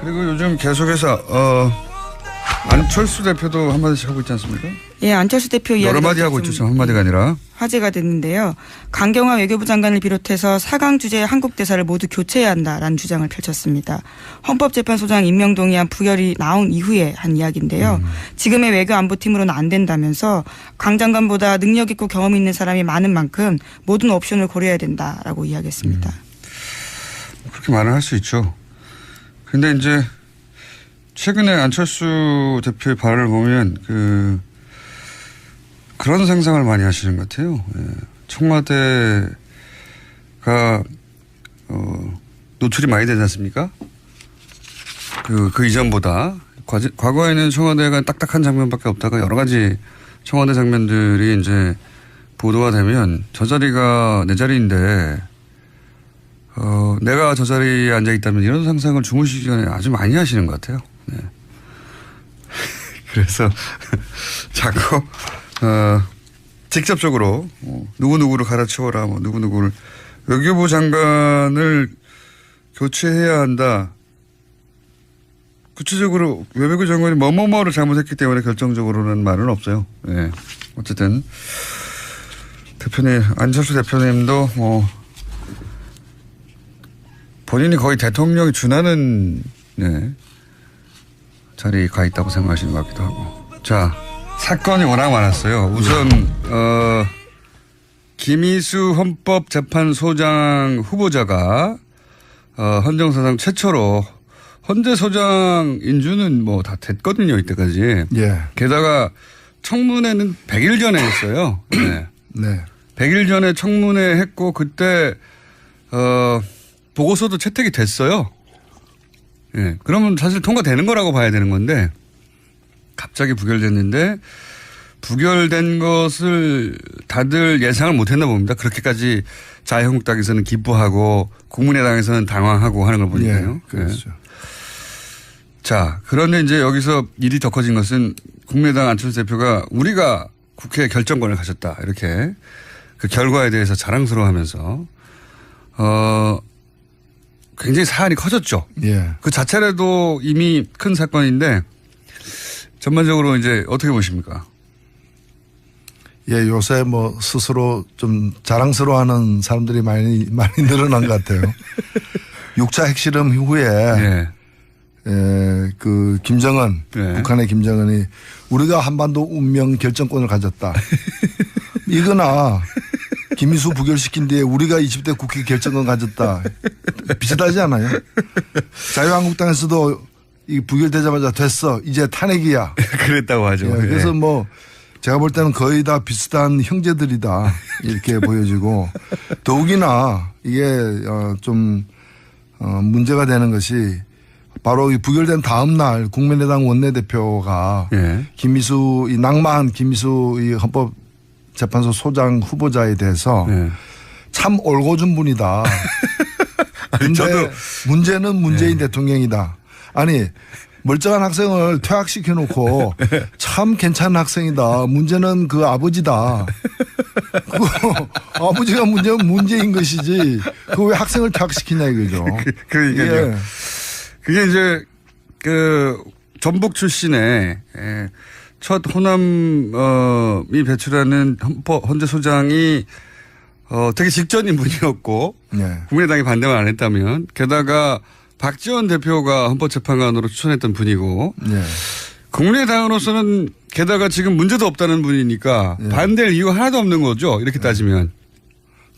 그리고 요즘 계속해서 안철수 대표도 한마디씩 하고 있지 않습니까? 예, 안철수 대표 이야기 여러 마디 하고 있죠. 좀 한마디가 아니라. 화제가 됐는데요. 강경화 외교부 장관을 비롯해서 4강 주재 한국 대사를 모두 교체해야 한다라는 주장을 펼쳤습니다. 헌법재판소장 임명동의안 부결이 나온 이후에 한 이야기인데요. 지금의 외교안보팀으로는 안 된다면서 강 장관보다 능력 있고 경험 있는 사람이 많은 만큼 모든 옵션을 고려해야 된다라고 이야기했습니다. 그렇게 말을 할 수 있죠. 근데 이제 최근에 안철수 대표의 발언을 보면 그런 상상을 많이 하시는 것 같아요. 예. 청와대가 노출이 많이 되지 않습니까? 그 이전보다 과거에는 청와대가 딱딱한 장면밖에 없다가 여러 가지 청와대 장면들이 이제 보도가 되면 저 자리가 내 자리인데 내가 저 자리에 앉아 있다면 이런 상상을 주무시기 전에 아주 많이 하시는 것 같아요. 네. 그래서 자꾸 직접적으로 누구누구를 갈아치워라 누구누구를 외교부 장관을 교체해야 한다. 구체적으로 외교부 장관이 뭐뭐뭐를 잘못했기 때문에 결정적으로는 말은 없어요. 네. 어쨌든 대표님 안철수 대표님도 본인이 거의 대통령이 준하는 자리에 가 있다고 생각하시는 것 같기도 하고. 자, 사건이 워낙 많았어요. 우선 김희수 헌법재판소장 후보자가 헌정사상 최초로 헌재소장 인준은 다 됐거든요. 이때까지. 예. 게다가 청문회는 100일 전에 했어요. 네. 네. 100일 전에 청문회 했고 그때 보고서도 채택이 됐어요. 예. 그러면 사실 통과되는 거라고 봐야 되는 건데 갑자기 부결됐는데 부결된 것을 다들 예상을 못했나 봅니다. 그렇게까지 자유한국당에서는 기뻐하고 국민의당에서는 당황하고 하는 걸 보니까요. 예, 그렇죠. 예. 자, 그런데 이제 여기서 일이 더 커진 것은 국민의당 안철수 대표가 우리가 국회에 결정권을 가졌다. 이렇게 그 결과에 대해서 자랑스러워하면서 굉장히 사안이 커졌죠. 예. 그 자체라도 이미 큰 사건인데 전반적으로 이제 어떻게 보십니까? 예, 요새 스스로 좀 자랑스러워하는 사람들이 많이 늘어난 것 같아요. 6차 핵실험 이후에 예. 그 김정은, 예. 북한의 김정은이 우리가 한반도 운명 결정권을 가졌다. 이거나 김희수 부결시킨 뒤에 우리가 20대 국회 결정권 가졌다. 비슷하지 않아요? 자유한국당에서도 이 부결되자마자 됐어. 이제 탄핵이야. 그랬다고 하죠. 예, 그래서 제가 볼 때는 거의 다 비슷한 형제들이다. 이렇게 보여지고 더욱이나 이게 좀 문제가 되는 것이 바로 이 부결된 다음 날 국민의당 원내대표가 예. 김희수 이 낭만 김희수 이 헌법재판소 소장 후보자에 대해서 예. 참 올고준 분이다. 아니, 근데 문제는 문재인 대통령이다. 아니 멀쩡한 학생을 퇴학시켜 놓고 참 괜찮은 학생이다. 문제는 그 아버지다. 아버지가 문제는 문제인 것이지. 그 왜 학생을 퇴학시키냐 이거죠. 그러니까요. 예. 그게 이제 전북 출신의 첫 호남이 배출하는 헌재소장이 되게 직전인 분이었고 네. 국민의당이 반대만 안 했다면 게다가 박지원 대표가 헌법재판관으로 추천했던 분이고 네. 국민의당으로서는 게다가 지금 문제도 없다는 분이니까 네. 반대할 이유가 하나도 없는 거죠. 이렇게 따지면.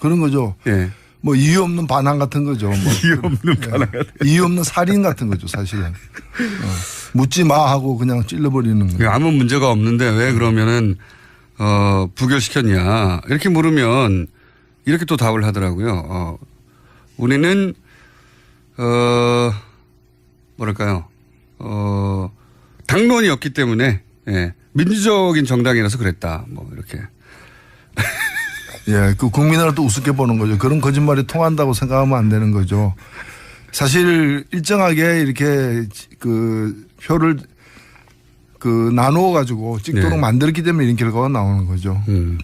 그런 거죠. 예. 이유 없는 반항 같은 거죠. 이유 없는 반항 같은 이유 없는 살인 같은 거죠, 사실은. 묻지 마 하고 그냥 찔러버리는 거예요. 아무 문제가 없는데 왜 그러면은 부결시켰냐 이렇게 물으면 이렇게 또 답을 하더라고요. 우리는 뭐랄까요 당론이 없기 때문에 민주적인 정당이라서 그랬다. 이렇게. 예, 그 국민을 또 우습게 보는 거죠. 그런 거짓말이 통한다고 생각하면 안 되는 거죠. 사실 일정하게 이렇게 그 표를 나누어 가지고 찍도록 네. 만들었기 때문에 이런 결과가 나오는 거죠. 그럼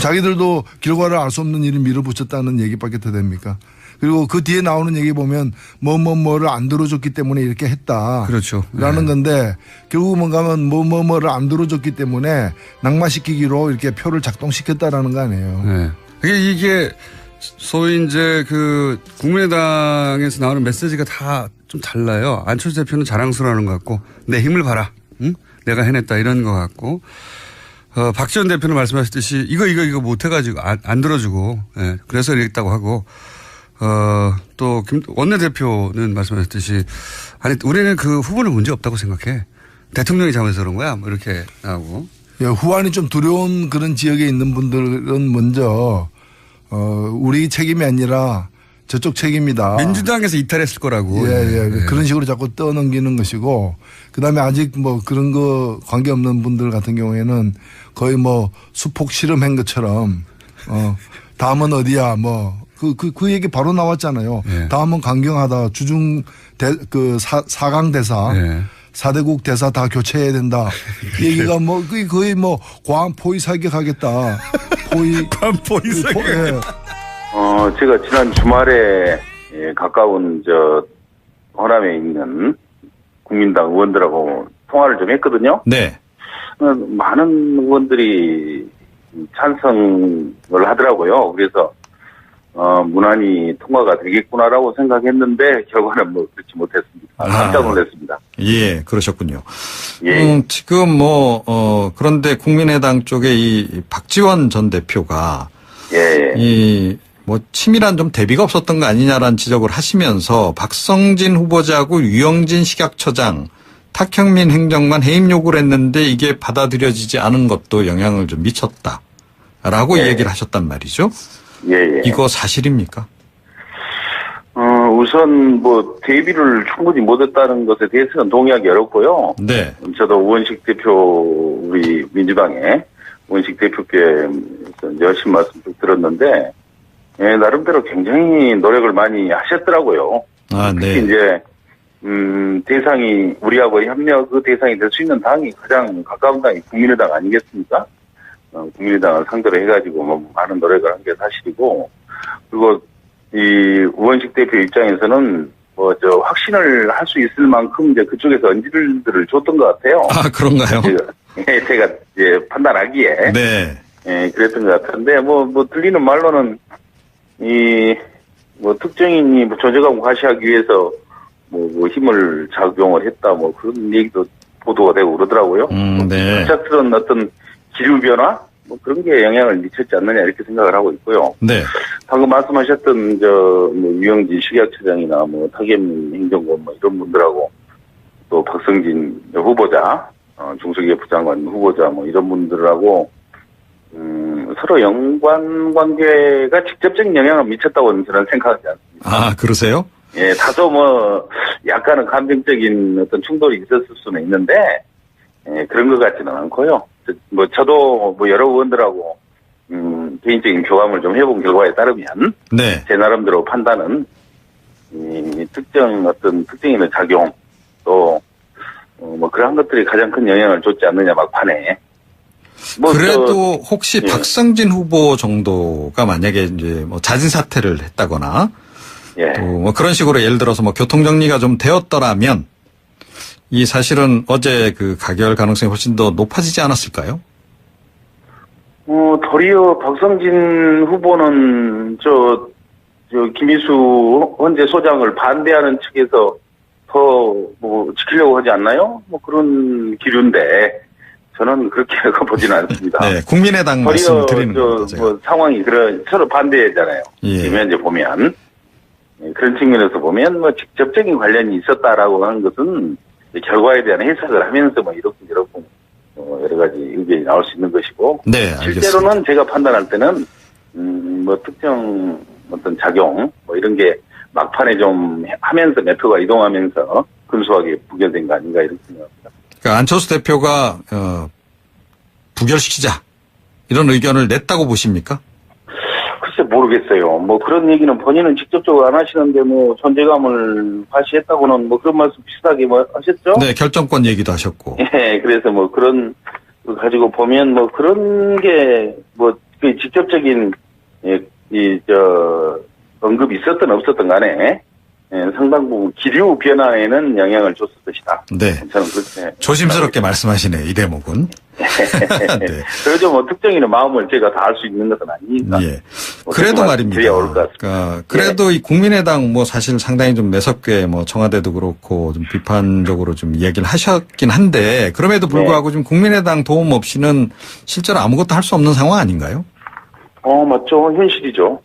자기들도 결과를 알 수 없는 일을 밀어붙였다는 얘기밖에 더 됩니까? 그리고 그 뒤에 나오는 얘기 보면 뭐를 안 들어줬기 때문에 이렇게 했다. 그렇죠. 라는 건데 결국 뭔가면 뭐를 안 들어줬기 때문에 낙마시키기로 이렇게 표를 작동시켰다라는 거 아니에요. 네. 이게 소위 이제 그 국민의당에서 나오는 메시지가 다 좀 달라요. 안철수 대표는 자랑스러워하는 것 같고 내 힘을 봐라. 응? 내가 해냈다 이런 것 같고 박지원 대표는 말씀하셨듯이 이거 못해가지고 안 들어주고 예, 그래서 이랬다고 하고 또 원내대표는 말씀하셨듯이 아니 우리는 그 후보는 문제 없다고 생각해. 대통령이 잘못해서 그런 거야. 뭐 이렇게 나오고. 예, 후환이 좀 두려운 그런 지역에 있는 분들은 먼저 우리 책임이 아니라 저쪽 책임이다. 민주당에서 이탈했을 거라고. 예. 예. 그런 식으로 자꾸 떠넘기는 것이고 그다음에 아직 뭐 그런 거 관계없는 분들 같은 경우에는 거의 뭐 수폭 실험한 것처럼 다음은 어디야 뭐 그 얘기 바로 나왔잖아요. 예. 다음은 강경하다. 주중 사강 대사. 예. 4대국 대사 다 교체해야 된다. 이 얘기가 뭐 거의 뭐 과한 포위 사격하겠다. 과한 포위 사격. 예. 제가 지난 주말에 가까운 호남에 있는 국민당 의원들하고 통화를 좀 했거든요. 네. 많은 의원들이 찬성을 하더라고요. 그래서 무난히 통과가 되겠구나라고 생각했는데 결과는 뭐 그렇지 못했습니다. 깜짝 놀랐습니다. 예, 그러셨군요. 예. 지금 그런데 국민의당 쪽에 이 박지원 전 대표가 예. 치밀한 좀 대비가 없었던 거 아니냐라는 지적을 하시면서 박성진 후보자하고 유영진 식약처장, 탁형민 행정관 해임 요구를 했는데 이게 받아들여지지 않은 것도 영향을 좀 미쳤다라고 얘기를 하셨단 말이죠. 예. 이거 사실입니까? 우선 대비를 충분히 못했다는 것에 대해서는 동의하기 어렵고요. 네. 저도 우원식 대표 우리 민주당의 우원식 대표께 열심히 말씀 쭉 들었는데 나름대로 굉장히 노력을 많이 하셨더라고요. 아, 네. 특히 이제 대상이 우리하고 협력 그 대상이 될 수 있는 당이 가장 가까운 당이 국민의당 아니겠습니까? 국민의당을 상대로 해가지고 많은 노력을 한 게 사실이고 그리고 이 우원식 대표 입장에서는 확신을 할 수 있을 만큼 이제 그쪽에서 언질들을 줬던 것 같아요. 아, 그런가요? 제가 이제 판단하기에. 네. 예, 그랬던 것 같은데 들리는 말로는 특정인이 조직하고 과시하기 위해서 힘을 작용을 했다 그런 얘기도 보도가 되고 그러더라고요. 네. 갑작스러운 어떤 기류 변화 그런 게 영향을 미쳤지 않느냐 이렇게 생각을 하고 있고요. 네. 방금 말씀하셨던 유영진 식약처장이나 탁현민 행정관 이런 분들하고 또 박성진 후보자 중소기업 부장관 후보자 이런 분들하고 서로 연관 관계가 직접적인 영향을 미쳤다고는 저는 생각하지 않습니다. 아, 그러세요? 예, 다소 약간은 감정적인 어떤 충돌이 있었을 수는 있는데, 그런 것 같지는 않고요. 저도 여러 의원들하고, 개인적인 교감을 좀 해본 결과에 따르면, 네. 제 나름대로 판단은, 특정인의 작용, 또, 그러한 것들이 가장 큰 영향을 줬지 않느냐, 막판에. 그래도 혹시 예. 박성진 후보 정도가 만약에 이제 자진 사퇴를 했다거나 예. 또 그런 식으로 예를 들어서 교통 정리가 좀 되었더라면 이 사실은 어제 그 가결 가능성이 훨씬 더 높아지지 않았을까요? 도리어 박성진 후보는 김희수 헌재 소장을 반대하는 측에서 더 지키려고 하지 않나요? 그런 기류인데 저는 그렇게 보지는 않습니다. 네, 국민의당 말씀을 드리는 겁니다. 상황이 서로 반대잖아요. 예. 지금 현재 보면 그런 측면에서 보면 직접적인 관련이 있었다라고 하는 것은 결과에 대한 해석을 하면서 이렇게 여러 가지 의견이 나올 수 있는 것이고 네, 알겠습니다. 실제로는 제가 판단할 때는 특정 어떤 작용 이런 게 막판에 좀 하면서 매표가 이동하면서 근소하게 부결된 거 아닌가 이렇게 생각합니다. 그러니까 안철수 대표가 부결시키자 이런 의견을 냈다고 보십니까? 글쎄 모르겠어요. 그런 얘기는 본인은 직접적으로 안 하시는데 존재감을 과시했다고는 그런 말씀 비슷하게 하셨죠? 네, 결정권 얘기도 하셨고. 예, 그래서 그런 거 가지고 보면 그런 게 그 직접적인 언급이 있었든 없었든 간에 상당 부분 기류 변화에는 영향을 줬을 것이다. 네. 저는 그렇게 조심스럽게 말씀하시네요. 이 대목은. 네. 그래도 뭐 특정인의 마음을 제가 다 알 수 있는 것은 아니니까. 예. 그래도 말입니다. 어려울 것 같습니다. 그래도 이 국민의당 뭐 사실 상당히 좀 매섭게 뭐 청와대도 그렇고 좀 비판적으로 좀 이야기를 하셨긴 한데 그럼에도 불구하고 좀 국민의당 도움 없이는 실제로 아무것도 할 수 없는 상황 아닌가요? 맞죠. 현실이죠.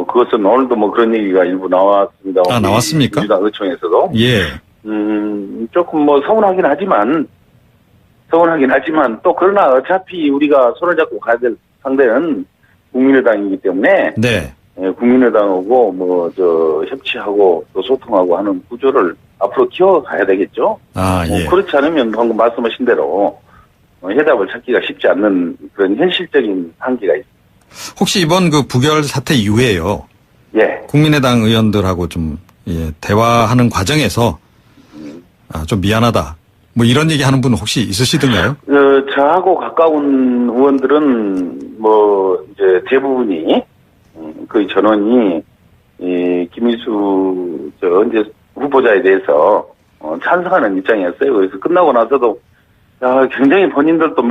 그것은 오늘도 뭐 그런 얘기가 일부 나왔습니다. 아, 나왔습니까? 민주당 의총에서도. 예. 조금 뭐 서운하긴 하지만 또 그러나 어차피 우리가 손을 잡고 가야 될 상대는 국민의당이기 때문에. 네. 국민의당하고 협치하고 또 소통하고 하는 구조를 앞으로 키워가야 되겠죠. 아, 예. 그렇지 않으면 방금 말씀하신 대로 해답을 찾기가 쉽지 않는 그런 현실적인 한계가 있습니다. 혹시 이번 그 부결 사태 이후에요. 예. 국민의당 의원들하고 좀 대화하는 과정에서 좀 미안하다. 뭐 이런 얘기 하는 분 혹시 있으시던가요? 저하고 가까운 의원들은 이제 대부분이 거의 전원이 김인수 현재 후보자에 대해서 찬성하는 입장이었어요. 그래서 끝나고 나서도 굉장히 본인들도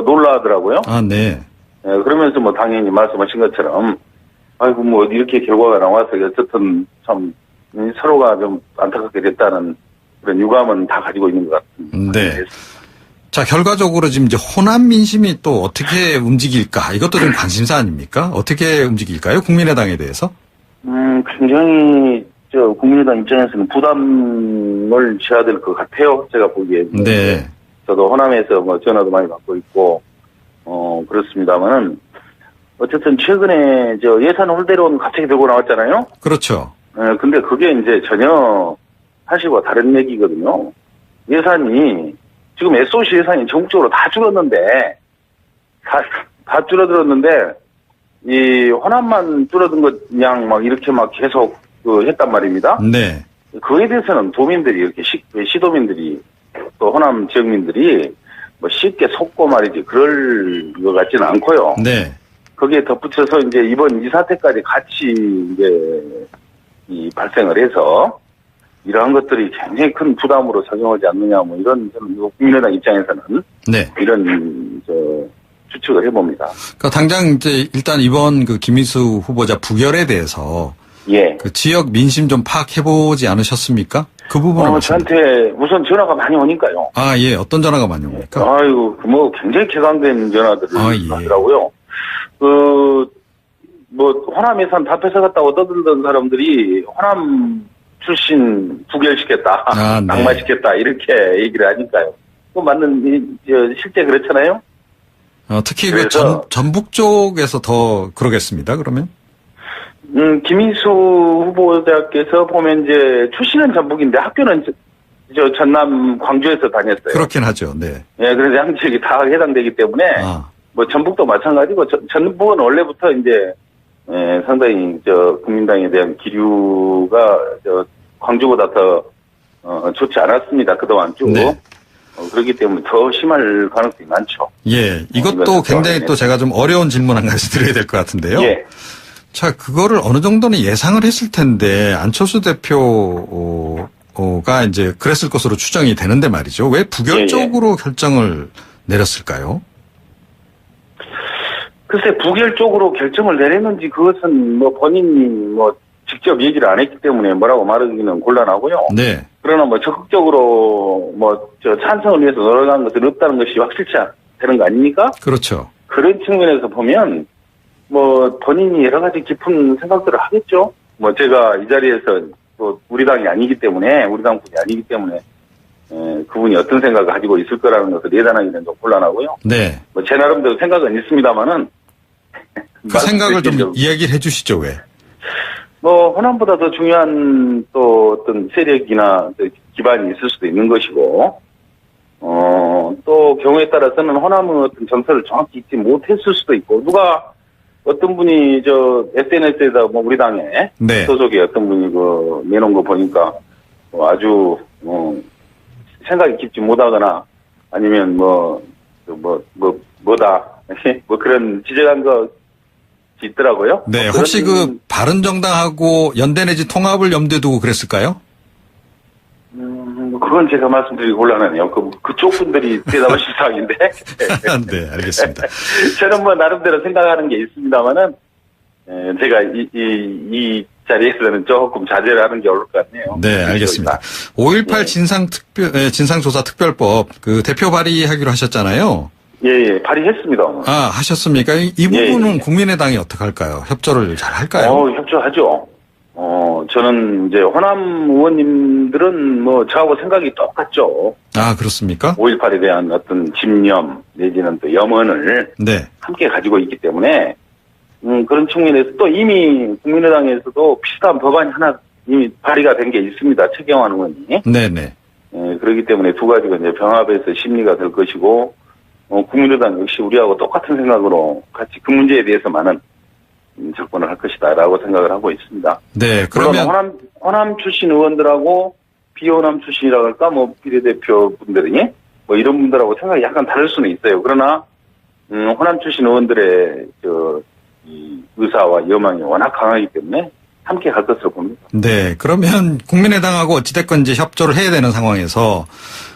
놀라하더라고요. 아, 네. 그러면서 당연히 말씀하신 것처럼 아이고 이렇게 결과가 나와서 어쨌든 참 서로가 좀 안타깝게 됐다는 그런 유감은 다 가지고 있는 것 같습니다. 네. 자, 결과적으로 지금 이제 호남 민심이 또 어떻게 움직일까? 이것도 좀 관심사 아닙니까? 어떻게 움직일까요? 국민의당에 대해서? 굉장히 국민의당 입장에서는 부담을 져야 될 것 같아요. 제가 보기에. 네. 저도 호남에서 전화도 많이 받고 있고 그렇습니다만은 어쨌든 최근에 예산 홀대론 갑자기 들고 나왔잖아요. 그렇죠. 근데 그게 이제 전혀 사실과 다른 얘기거든요. 예산이 지금 SOC 예산이 전국적으로 다 줄었는데 다 줄어들었는데 이 호남만 줄어든 것 양 이렇게 계속 했단 말입니다. 네. 그에 대해서는 도민들이 이렇게 시도민들이 또 호남 지역민들이 쉽게 속고 말이지 그럴 것 같지는 않고요. 네. 거기에 덧붙여서 이제 이번 이 사태까지 같이 이제 발생을 해서 이러한 것들이 굉장히 큰 부담으로 작용하지 않느냐 이런 저는 국민의당 입장에서는 네. 이런 추측을 해봅니다. 그러니까 당장 이제 일단 이번 그 김인수 후보자 부결에 대해서 그 지역 민심 좀 파악해보지 않으셨습니까? 그 부분은 저한테 우선 전화가 많이 오니까요. 아, 예. 어떤 전화가 많이 옵니까? 아이고, 굉장히 쾌강된 전화들을 하더라고요. 호남 예산 다 뺏어갔다고 떠들던 사람들이 호남 출신 부결시켰다. 네. 낙마시켰다. 이렇게 얘기를 하니까요. 맞는, 실제 그렇잖아요? 특히 전북 쪽에서 더 그러겠습니다, 그러면? 김인수 후보자께서 보면 이제 출신은 전북인데 학교는 전남 광주에서 다녔어요. 그렇긴 하죠. 네. 예, 그래서 양지역이 다 해당되기 때문에 전북도 마찬가지고 전북은 원래부터 이제 상당히 국민당에 대한 기류가 광주보다 더 좋지 않았습니다. 그동안 쭉. 네. 그렇기 때문에 더 심할 가능성이 많죠. 예, 이것도 굉장히 또 제가 좀 어려운 질문 한 가지 드려야 될 것 같은데요. 예. 자, 그거를 어느 정도는 예상을 했을 텐데 안철수 대표가 이제 그랬을 것으로 추정이 되는데 말이죠. 왜 부결적으로 결정을 내렸을까요? 글쎄 부결적으로 결정을 내렸는지 그것은 본인이 직접 얘기를 안 했기 때문에 뭐라고 말하기는 곤란하고요. 네. 그러나 적극적으로 찬성을 위해서 노력한 것은 없다는 것이 확실치 되는 거 아닙니까? 그렇죠. 그런 측면에서 보면 본인이 여러 가지 깊은 생각들을 하겠죠. 제가 이 자리에서 우리 당이 아니기 때문에 우리 당 분이 아니기 때문에 그분이 어떤 생각을 가지고 있을 거라는 것을 예단하기는 좀 곤란하고요. 네. 제 나름대로 생각은 있습니다만은 그 생각을 좀 이야기를 해주시죠. 왜? 호남보다 더 중요한 또 어떤 세력이나 기반이 있을 수도 있는 것이고, 또 경우에 따라서는 호남의 어떤 정서를 정확히 잊지 못했을 수도 있고, 어떤 분이 SNS에다 우리 당에 네. 소속의 어떤 분이 내놓은 거 보니까 아주 생각이 깊지 못하거나 아니면 뭐다 그런 지적한 거 있더라고요. 네, 혹시 그 바른정당하고 연대 내지 통합을 염두에 두고 그랬을까요? 그건 제가 말씀드리기 곤란하네요. 그쪽 분들이 대답하실 상황인데. 네, 알겠습니다. 저는 뭐 나름대로 생각하는 게 있습니다만은 제가 이 자리에서는 조금 자제를 하는 게 옳을 것 같네요. 네, 알겠습니다. 5.18 진상조사특별법 그 대표 발의하기로 하셨잖아요. 예, 발의했습니다. 오늘. 하셨습니까? 이 부분은 예. 국민의당이 어떻게 할까요? 협조를 잘 할까요? 협조하죠. 저는 이제 호남 의원님들은 뭐 저하고 생각이 똑같죠. 그렇습니까? 5.18에 대한 어떤 집념 내지는 또 염원을 네. 함께 가지고 있기 때문에 그런 측면에서 또 이미 국민의당에서도 비슷한 법안이 하나 이미 발의가 된 게 있습니다. 최경환 의원이. 네네. 그렇기 때문에 두 가지가 이제 병합해서 심리가 될 것이고 국민의당 역시 우리하고 똑같은 생각으로 같이 그 문제에 대해서만은 접근을 할 것이다라고 생각을 하고 있습니다. 네, 물론 그러면 호남 출신 의원들하고 비호남 출신이라고 할까 뭐 비례대표 분들이 뭐 이런 분들하고 생각이 약간 다를 수는 있어요. 그러나 호남 출신 의원들의 이 의사와 여망이 워낙 강하기 때문에 함께 갈 것으로 봅니다. 네, 그러면 국민의당하고 어찌됐건 이제 협조를 해야 되는 상황에서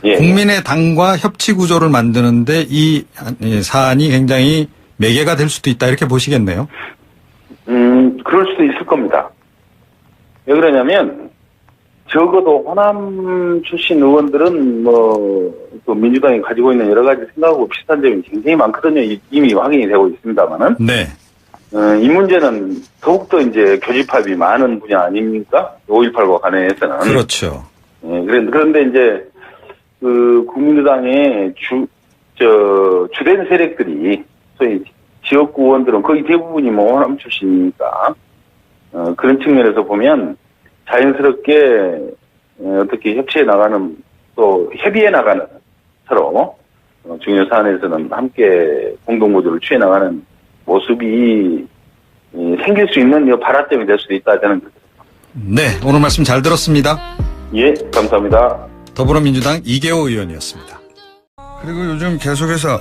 예. 국민의당과 협치 구조를 만드는데 이 사안이 굉장히 매개가 될 수도 있다 이렇게 보시겠네요. 그럴 수도 있을 겁니다. 왜 그러냐면 적어도 호남 출신 의원들은 또 민주당이 가지고 있는 여러 가지 생각하고 비슷한 점이 굉장히 많거든요. 이미 확인이 되고 있습니다만은. 네. 이 문제는 더욱더 이제 교집합이 많은 분야 아닙니까? 5.18과 관련해서는. 그렇죠. 예, 그런데 이제, 국민의당의 주된 세력들이, 소위 지역구 의원들은 거의 대부분이 뭐 호남 출신이니까, 그런 측면에서 보면 자연스럽게, 어떻게 협치해 나가는, 또 협의해 나가는, 서로, 중요 사안에서는 함께 공동구조를 취해 나가는 모습이 생길 수 있는 발화점이 될 수도 있다 저는. 네, 오늘 말씀 잘 들었습니다. 예, 감사합니다. 더불어민주당 이계호 의원이었습니다. 그리고 요즘 계속해서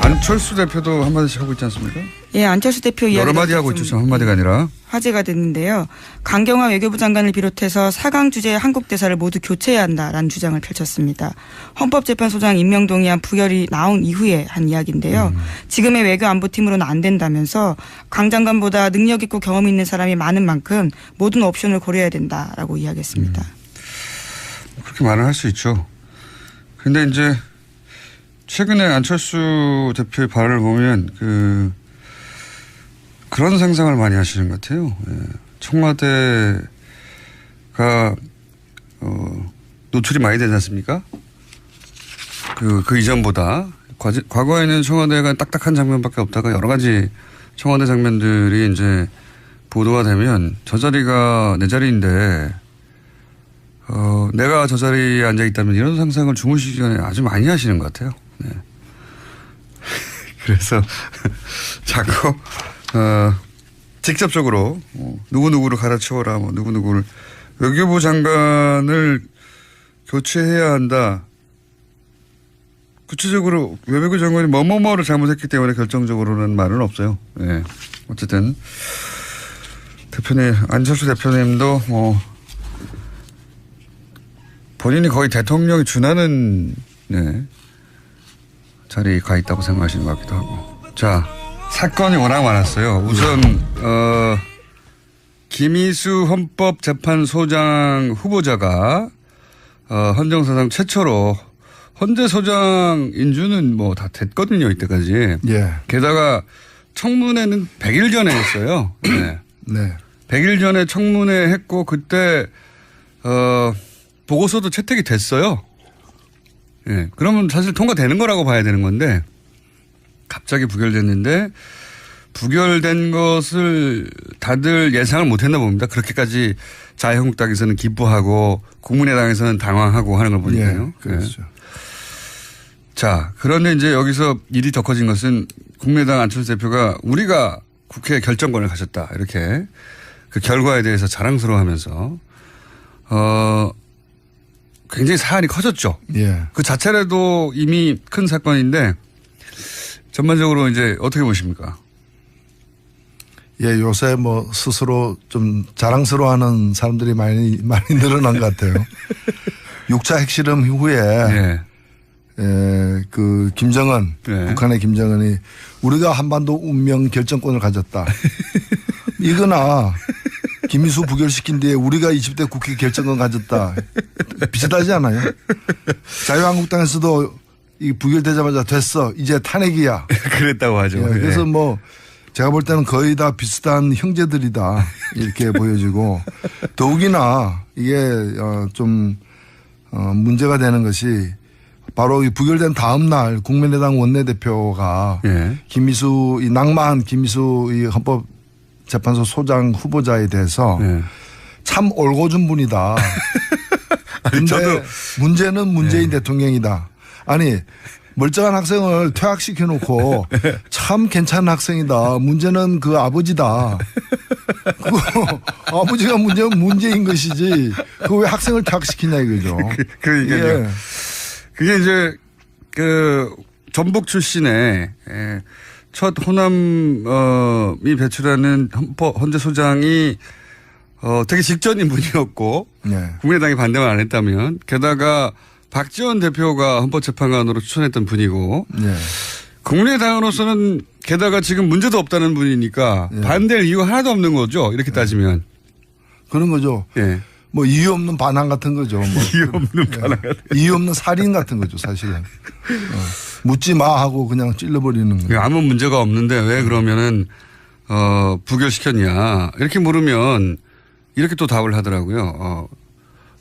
안철수 대표도 한마디씩 하고 있지 않습니까? 예, 안철수 대표 이야기 여러 마디 하고 있죠. 저 한마디가 아니라. 화제가 됐는데요. 강경화 외교부 장관을 비롯해서 4강 주재 한국 대사를 모두 교체해야 한다라는 주장을 펼쳤습니다. 헌법재판소장 임명 동의안 부결이 나온 이후에 한 이야기인데요. 지금의 외교안보팀으로는 안 된다면서 강 장관보다 능력 있고 경험 있는 사람이 많은 만큼 모든 옵션을 고려해야 된다라고 이야기했습니다. 그렇게 말을 할 수 있죠. 근데 이제 최근에 안철수 대표의 발언을 보면 그런 상상을 많이 하시는 것 같아요. 예. 청와대가 노출이 많이 되지 않습니까? 그 이전보다 과거에는 청와대가 딱딱한 장면밖에 없다가 여러 가지 청와대 장면들이 이제 보도가 되면 저 자리가 내 자리인데 내가 저 자리에 앉아 있다면 이런 상상을 주무시기 전에 아주 많이 하시는 것 같아요. 네. 그래서 자꾸 직접적으로 누구누구를 갈아치워라 누구누구를 외교부 장관을 교체해야 한다. 구체적으로 외교부 장관이 뭐뭐뭐를 잘못했기 때문에 결정적으로는 말은 없어요. 네. 어쨌든 안철수 대표님도 본인이 거의 대통령이 준하는 자리에 가 있다고 생각하시는 것 같기도 하고. 자, 사건이 워낙 많았어요. 우선 김희수 헌법재판소장 후보자가 헌정사상 최초로 헌재소장 인준은 다 됐거든요. 이때까지. 예. 게다가 청문회는 100일 전에 했어요. 네. 네. 100일 전에 청문회 했고 그때 보고서도 채택이 됐어요. 예. 그러면 사실 통과되는 거라고 봐야 되는 건데 갑자기 부결됐는데 부결된 것을 다들 예상을 못했나 봅니다. 그렇게까지 자유한국당에서는 기뻐하고 국민의당에서는 당황하고 하는 걸 보니까요. 예, 그렇죠. 예. 자, 그런데 이제 여기서 일이 더 커진 것은 국민의당 안철수 대표가 우리가 국회 결정권을 가졌다. 이렇게 그 결과에 대해서 자랑스러워하면서 굉장히 사안이 커졌죠. 예. 그 자체라도 이미 큰 사건인데 전반적으로 이제 어떻게 보십니까? 예, 요새 뭐 스스로 좀 자랑스러워하는 사람들이 많이 늘어난 것 같아요. 6차 핵실험 이후에 예. 그 김정은 네. 북한의 김정은이 우리가 한반도 운명 결정권을 가졌다. 이거나 김미수 부결시킨 뒤에 우리가 20대 국회 결정권 가졌다. 비슷하지 않아요? 자유한국당에서도 이 부결되자마자 됐어. 이제 탄핵이야. 그랬다고 하죠. 예, 그래서 뭐 제가 볼 때는 거의 다 비슷한 형제들이다. 이렇게 보여지고 더욱이나 이게 좀 문제가 되는 것이 바로 이 부결된 다음 날 국민의당 원내대표가 예. 김미수 이 낭만 김미수 이 헌법재판소 소장 후보자에 대해서 예. 참 올고준 분이다. 근데 저도 문제는 문재인 대통령이다. 아니 멀쩡한 학생을 퇴학시켜 놓고 참 괜찮은 학생이다. 문제는 그 아버지다. 그 아버지가 문제인 것이지. 그 왜 학생을 퇴학시키냐 이거죠. 그러니까요. 예. 그게 이제 그 전북 출신의 첫 호남이 배출하는 헌재 소장이 되게 직전인 분이었고 네. 국민의당이 반대만 안 했다면 게다가 박지원 대표가 헌법재판관으로 추천했던 분이고 네. 국민의당으로서는 게다가 지금 문제도 없다는 분이니까 네. 반대할 이유가 하나도 없는 거죠. 이렇게 따지면. 그런 거죠. 예. 뭐 이유 없는 반항 같은 거죠. 뭐. 이유 없는 반항 같은 이유 없는 살인 같은 거죠, 사실은. 묻지 마 하고 그냥 찔러버리는 거예요. 아무 문제가 없는데 왜 그러면은 부결시켰냐 이렇게 물으면 이렇게 또 답을 하더라고요.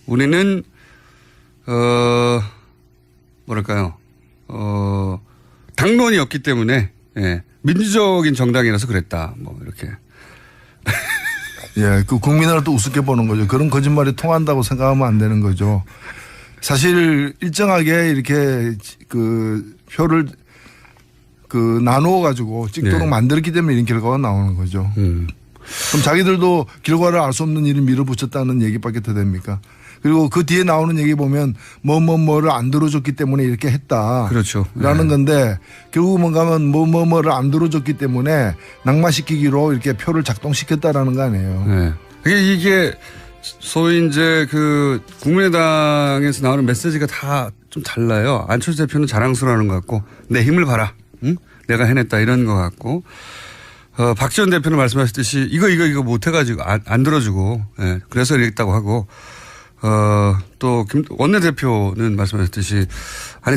우리는 뭐랄까요? 당론이 없기 때문에 예, 민주적인 정당이라서 그랬다. 뭐 이렇게. 예, 그 국민을 또 우습게 보는 거죠. 그런 거짓말이 통한다고 생각하면 안 되는 거죠. 사실 일정하게 이렇게 그 표를 그 나누어 가지고 찍도록 네. 만들었기 때문에 이런 결과가 나오는 거죠. 그럼 자기들도 결과를 알 수 없는 일을 밀어붙였다는 얘기밖에 더 됩니까? 그리고 그 뒤에 나오는 얘기 보면 뭐를 안 들어줬기 때문에 이렇게 했다. 그렇죠. 라는 건데 결국 뭔가면 뭐를 안 들어줬기 때문에 낙마시키기로 이렇게 표를 작동시켰다라는 거 아니에요. 네. 이게 소위 이제 그 국민의당에서 나오는 메시지가 다 좀 달라요. 안철수 대표는 자랑스러워하는 것 같고 내 힘을 봐라. 응? 내가 해냈다 이런 것 같고 박지원 대표는 말씀하셨듯이 이거 못해가지고 안 들어주고 예, 그래서 이랬다고 하고 또 원내대표는 말씀하셨듯이 아니